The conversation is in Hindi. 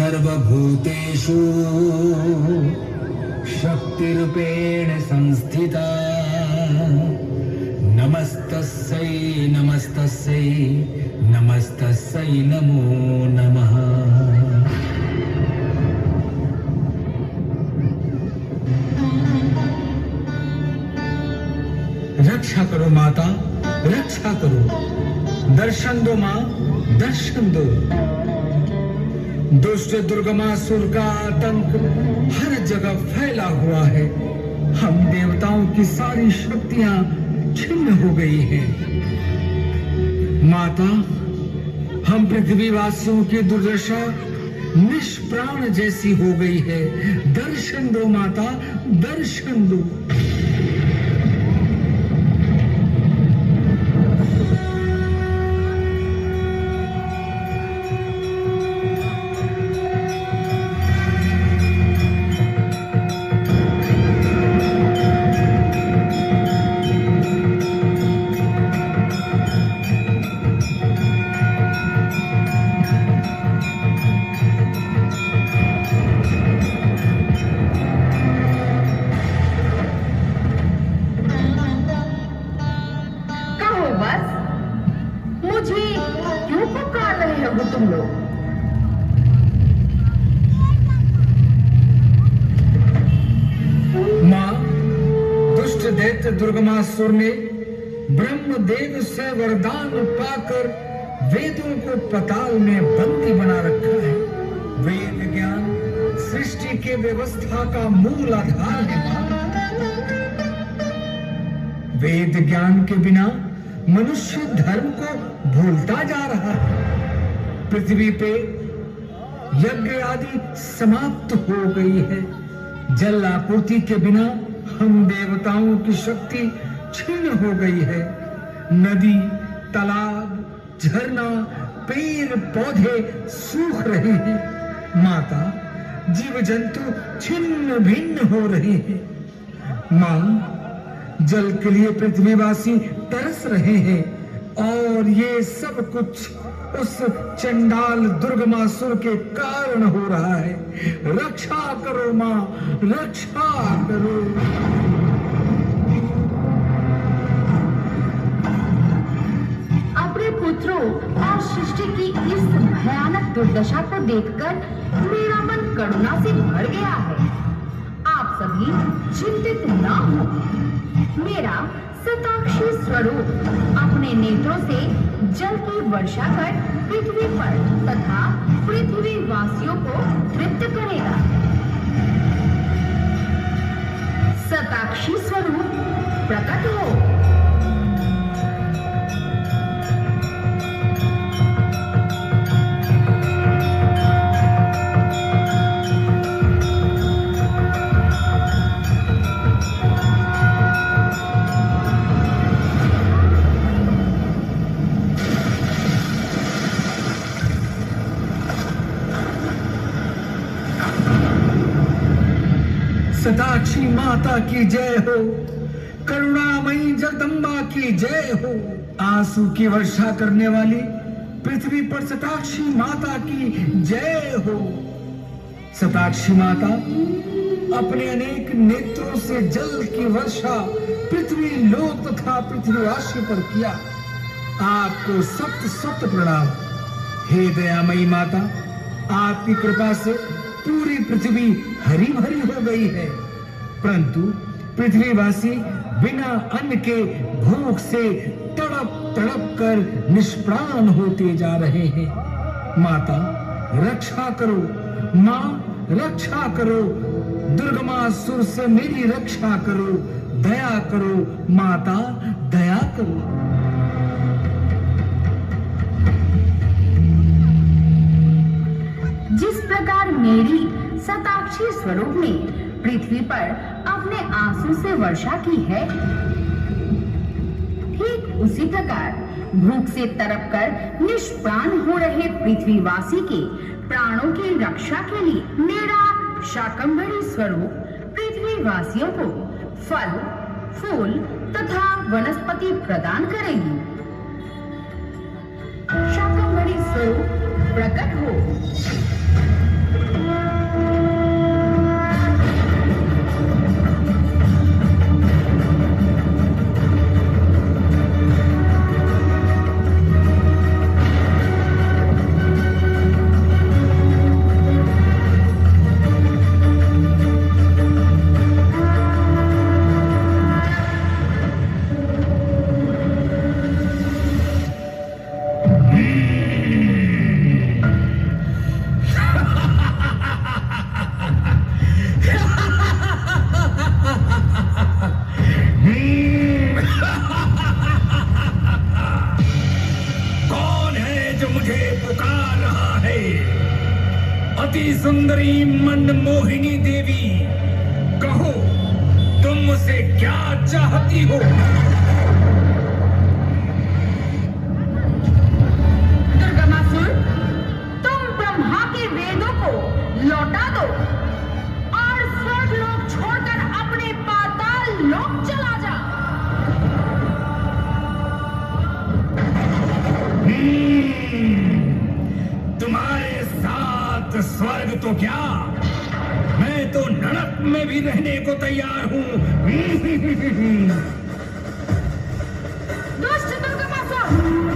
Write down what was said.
सर्वभूतेषु शक्तिरूपेण संस्थिता। नमस्तस्यै नमस्तस्यै नमस्तस्यै नमो नमः। रक्षा करो माता, रक्षा करो। दर्शन दो मां, दर्शन दो। दुष्ट दुर्गमासुर का आतंक हर जगह फैला हुआ है। हम देवताओं की सारी शक्तियां छिन्न हो गई हैं। माता, हम पृथ्वीवासियों की दुर्दशा निष्प्राण जैसी हो गई है। दर्शन दो माता, दर्शन दो। दुर्गमासुर ने ब्रह्मदेव से वरदान पाकर वेदों को पताल में बंदी बना रखा है। वेद ज्ञान सृष्टि के व्यवस्था का मूल आधार है। वेद ज्ञान के बिना मनुष्य धर्म को भूलता जा रहा है। पृथ्वी पे यज्ञ आदि समाप्त हो गई है। जल आपूर्ति के बिना हम देवताओं की शक्ति क्षीण हो गई है। नदी, तालाब, झरना, पेड़ पौधे सूख रहे हैं। माता, जीव जंतु छिन्न भिन्न हो रहे हैं। मां, जल के लिए पृथ्वीवासी तरस रहे हैं और ये सब कुछ उस चंडाल दुर्गमासुर के कारण हो रहा है। रक्षा करो मां, रक्षा करो। अपने पुत्रों और सृष्टि की इस भयानक दुर्दशा को देखकर मेरा मन करुणा से भर गया है। आप सभी चिंतित न हो। मेरा शताक्षी स्वरूप अपने नेत्रों से जल की वर्षा कर पृथ्वी पर तथा पृथ्वी वासियों को तृप्त करेगा। शताक्षी स्वरूप प्रकट हो। शताक्षी माता की जय हो। करुणामयी जगदम्बा की जय हो। आंसू की वर्षा करने वाली पृथ्वी पर शताक्षी माता की जय हो। शताक्षी माता अपने अनेक नेत्रों से जल की वर्षा पृथ्वी लोक तथा पृथ्वीवासी पर किया। आपको सप्त सप्त प्रणाम। हे दयामयी माता, आपकी कृपा से पूरी पृथ्वी हरी भरी हो गई है, परंतु पृथ्वीवासी बिना अन्न के भूख से तड़प तड़प कर निष्प्राण होते जा रहे हैं। माता, रक्षा करो। मां, रक्षा करो। दुर्गमासुर से मेरी रक्षा करो। दया करो माता, दया करो। जिस प्रकार मेरी शताक्षी स्वरूप ने पृथ्वी पर अपने आंसू से वर्षा की है, ठीक उसी प्रकार भूख से तड़पकर निष्प्राण हो रहे पृथ्वीवासी के प्राणों की रक्षा के लिए मेरा शाकंभरी स्वरूप पृथ्वीवासियों को फल, फूल तथा वनस्पति प्रदान करेगी। शाकंभरी स्वरूप प्रकट हो। मुझे पुकार रहा है। अति सुंदरी मनमोहिनी देवी, कहो तुम मुझसे क्या चाहती हो? दुर्गमासुर, तुम ब्रह्मा के वेदों को लौटा दो और स्वर्ग लोक छोड़कर अपने पाताल लोक चला जा। तुम्हारे साथ स्वर्ग तो क्या, मैं तो नरक में भी रहने को तैयार हूँ। दुष्ट दुर्गमासुर,